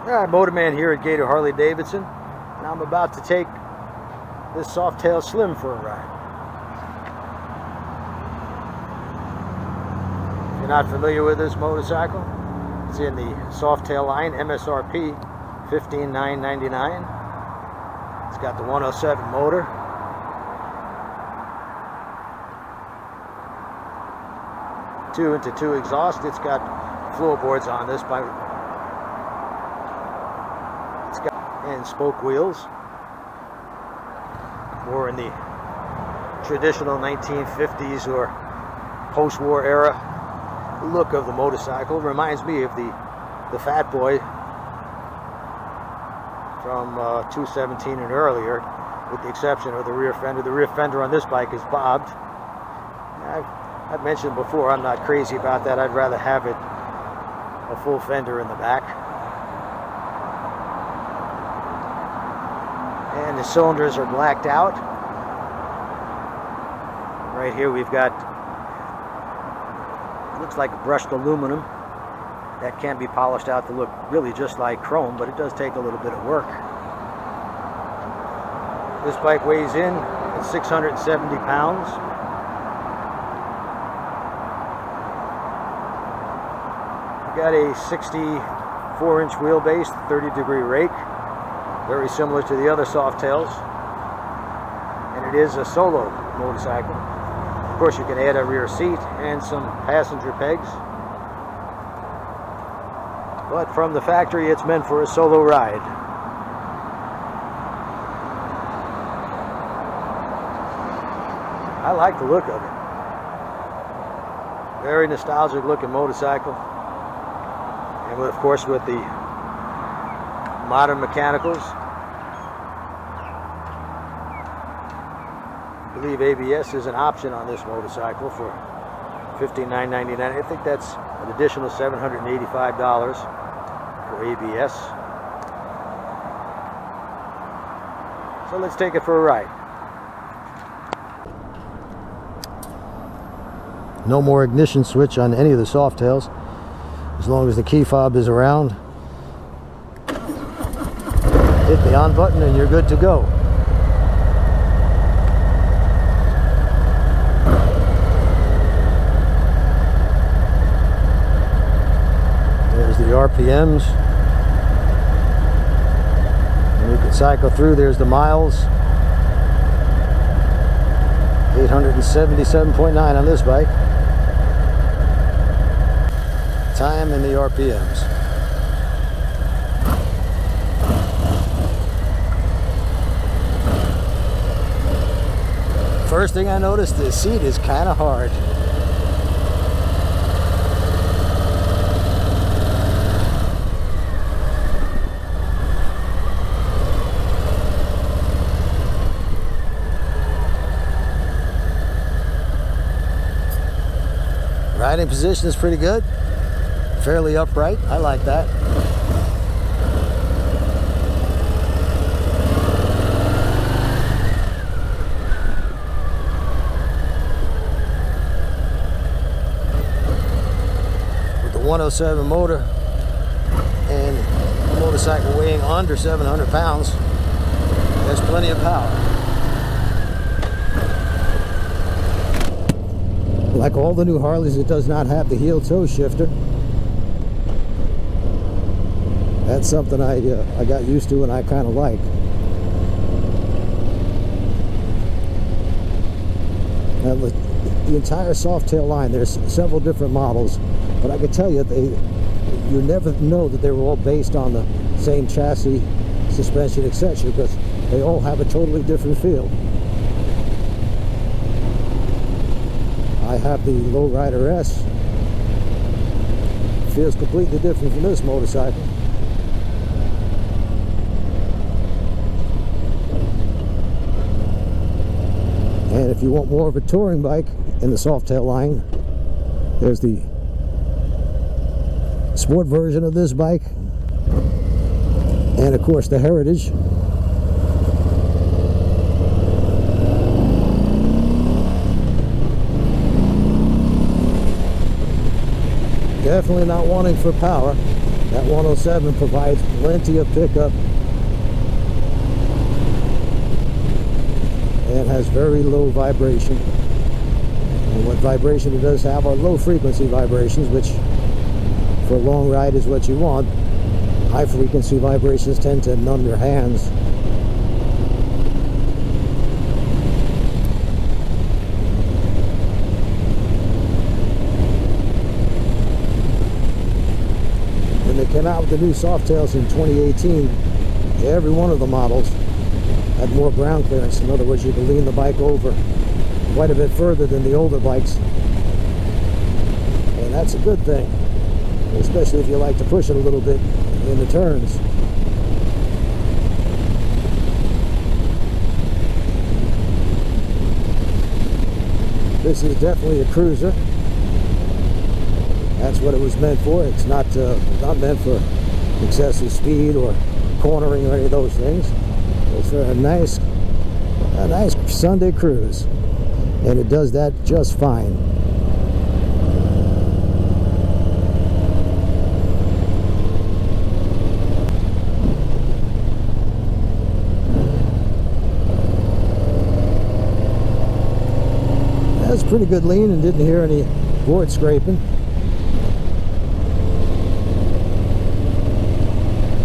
Alright, Motorman here at Gator Harley-Davidson, and I'm about to take this Softtail Slim for a ride. If you're not familiar with this motorcycle, it's in the Softtail line, MSRP $15,999. It's got the 107 motor. Two into two exhaust. It's got floorboards on this bike. And spoke wheels, more in the traditional 1950s or post-war era look of the motorcycle. Reminds me of the Fat Boy from 217 and earlier, with the exception of the rear fender. The rear fender on this bike is bobbed. I've mentioned before, I'm not crazy about that. I'd rather have it a full fender in the back. And the cylinders are blacked out. Right here we've got, looks like brushed aluminum that can be polished out to look really just like chrome, but it does take a little bit of work. This bike weighs in at 670 pounds. We've got a 64-inch wheelbase, 30-degree rake. Very similar to the other Softtails, and it is a solo motorcycle. Of course, you can add a rear seat and some passenger pegs, but from the factory it's meant for a solo ride. I like the look of it. Very nostalgic looking motorcycle, and of course with the modern mechanicals. I believe ABS is an option on this motorcycle for $15,999. I think that's an additional $785 for ABS. So let's take it for a ride. No more ignition switch on any of the Softtails, as long as the key fob is around. Hit the on button and you're good to go. There's the RPMs. And you can cycle through. There's the miles. 877.9 on this bike. Time and the RPMs. First thing I noticed, the seat is kind of hard. Riding position is pretty good. Fairly upright. I like that. With the 107 motor and a motorcycle weighing under 700 pounds, there's plenty of power. Like all the new Harleys, it does not have the heel toe shifter. That's something I got used to and I kind of like. Now, the entire Softtail line, there's several different models, but I can tell you, you never know that they were all based on the same chassis, suspension, etc., because they all have a totally different feel. I have the Lowrider S. Feels completely different from this motorcycle. And if you want more of a touring bike in the Softtail line, there's the sport version of this bike, and of course the Heritage. Definitely not wanting for power. That 107 provides plenty of pickup and has very low vibration. And what vibration it does have are low frequency vibrations, which for a long ride is what you want. High frequency vibrations tend to numb your hands. When they came out with the new Softtails in 2018, every one of the models had more ground clearance. In other words, you could lean the bike over quite a bit further than the older bikes. And that's a good thing, especially if you like to push it a little bit in the turns. This is definitely a cruiser. That's what it was meant for. It's not meant for excessive speed or cornering or any of those things. It's for a nice Sunday cruise, and it does that just fine. That's pretty good lean and didn't hear any board scraping.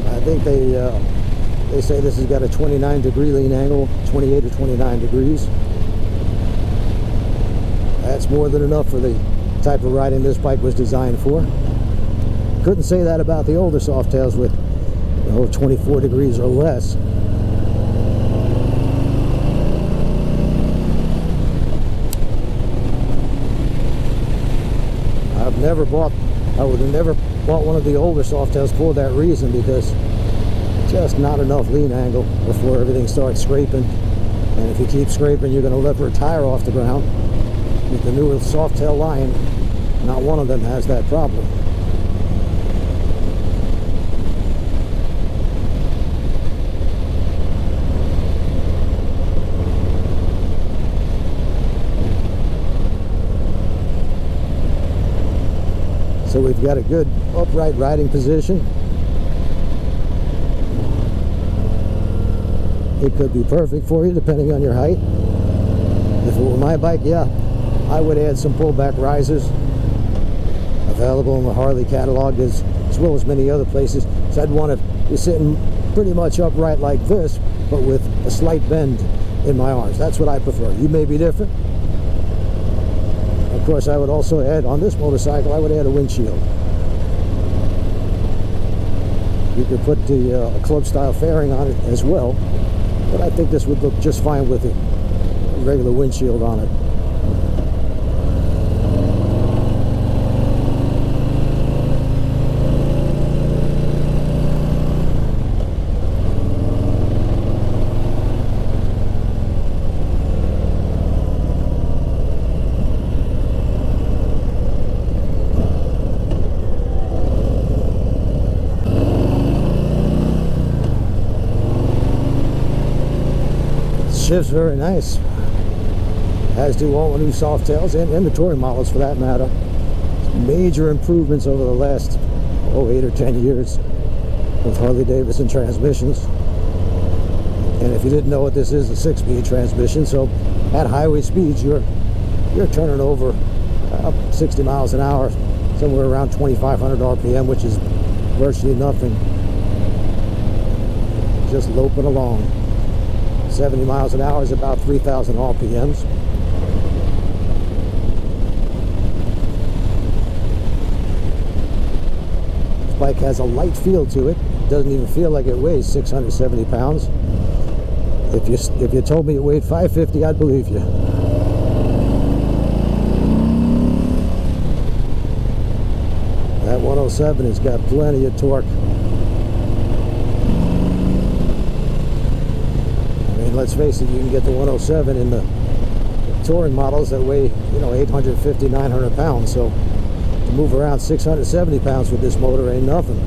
I think they say this has got a 29-degree lean angle, 28 or 29 degrees. That's more than enough for the type of riding this bike was designed for. Couldn't say that about the older Softtails with 24 degrees or less. I would have never bought one of the older Softtails for that reason, because just not enough lean angle before everything starts scraping. And if you keep scraping, you're going to lift a tire off the ground. With the newer Softtail line, not one of them has that problem. So we've got a good upright riding position. It could be perfect for you depending on your height. If it were my bike, yeah, I would add some pullback risers, available in the Harley catalog as well as many other places. So I'd want to be sitting pretty much upright like this, but with a slight bend in my arms. That's what I prefer. You may be different. Of course, I would also add, on this motorcycle, I would add a windshield. You could put the club-style fairing on it as well, but I think this would look just fine with a regular windshield on it. Shifts very nice, as do all the new Softtails and the touring models for that matter. Major improvements over the last 8 or 10 years with Harley-Davidson transmissions. And if you didn't know what this is, a 6-speed transmission. So at highway speeds, you're turning over 60 miles an hour, somewhere around 2,500 RPM, which is virtually nothing. Just loping along. 70 miles an hour is about 3,000 RPMs. This bike has a light feel to it. It doesn't even feel like it weighs 670 pounds. If you told me it weighed 550, I'd believe you. That 107 has got plenty of torque. Let's face it, you can get the 107 in the touring models that weigh 850, 900 pounds. So to move around 670 pounds with this motor ain't nothing.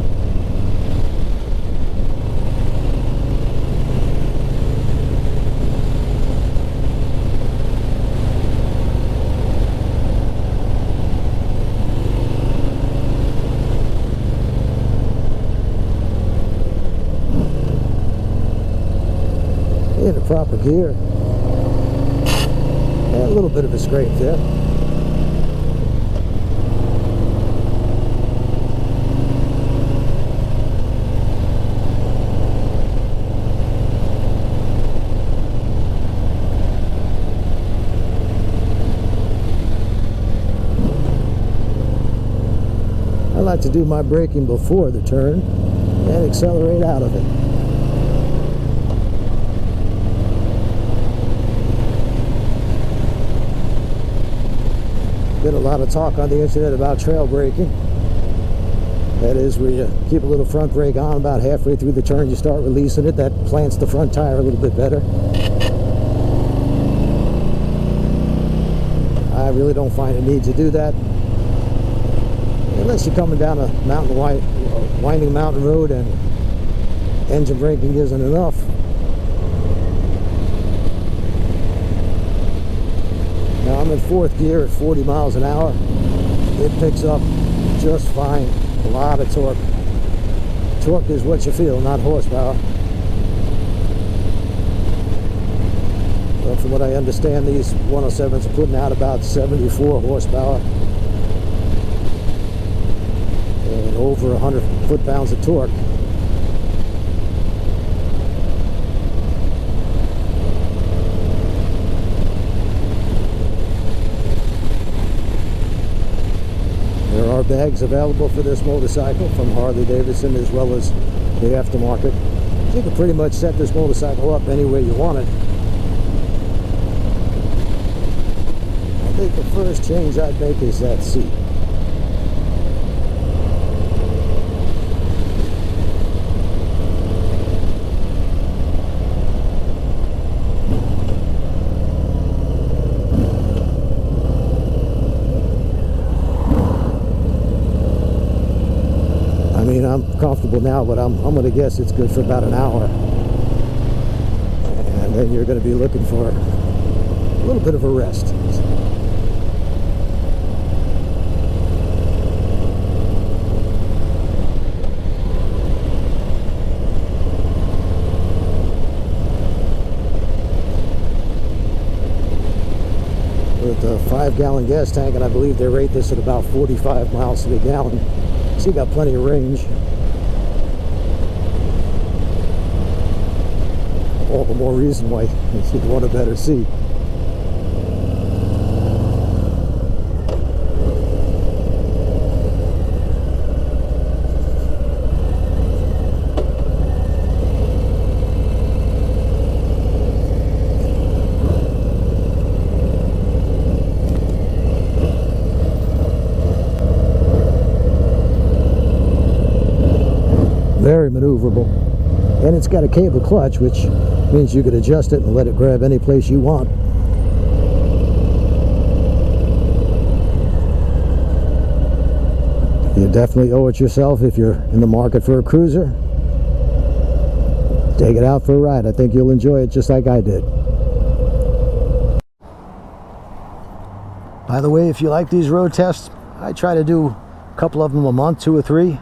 in the proper gear. And a little bit of a scrape there. I like to do my braking before the turn and accelerate out of it. Been a lot of talk on the internet about trail braking. That is where you keep a little front brake on, about halfway through the turn you start releasing it. That plants the front tire a little bit better. I really don't find a need to do that unless you're coming down a winding mountain road and engine braking isn't enough. Now I'm in fourth gear at 40 miles an hour. It picks up just fine. A lot of torque. Torque is what you feel, not horsepower. But from what I understand, these 107s are putting out about 74 horsepower and over 100 foot-pounds of torque. There are bags available for this motorcycle from Harley-Davidson as well as the aftermarket. You can pretty much set this motorcycle up any way you want it. I think the first change I'd make is that seat. I mean, I'm comfortable now, but I'm going to guess it's good for about an hour. And then you're going to be looking for a little bit of a rest. With a 5-gallon gas tank, and I believe they rate this at about 45 miles to the gallon. So you got plenty of range. All the more reason why you'd want a better seat. Very maneuverable, and it's got a cable clutch, which means you could adjust it and let it grab any place you want. You definitely owe it yourself if you're in the market for a cruiser. Take it out for a ride. I think you'll enjoy it just like I did. By the way, if you like these road tests, I try to do a couple of them a month, 2 or 3.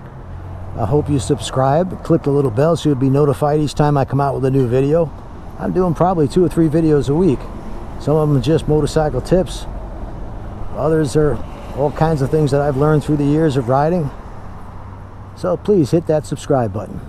I hope you subscribe, click the little bell so you'll be notified each time I come out with a new video. I'm doing probably 2 or 3 videos a week. Some of them are just motorcycle tips. Others are all kinds of things that I've learned through the years of riding. So please hit that subscribe button.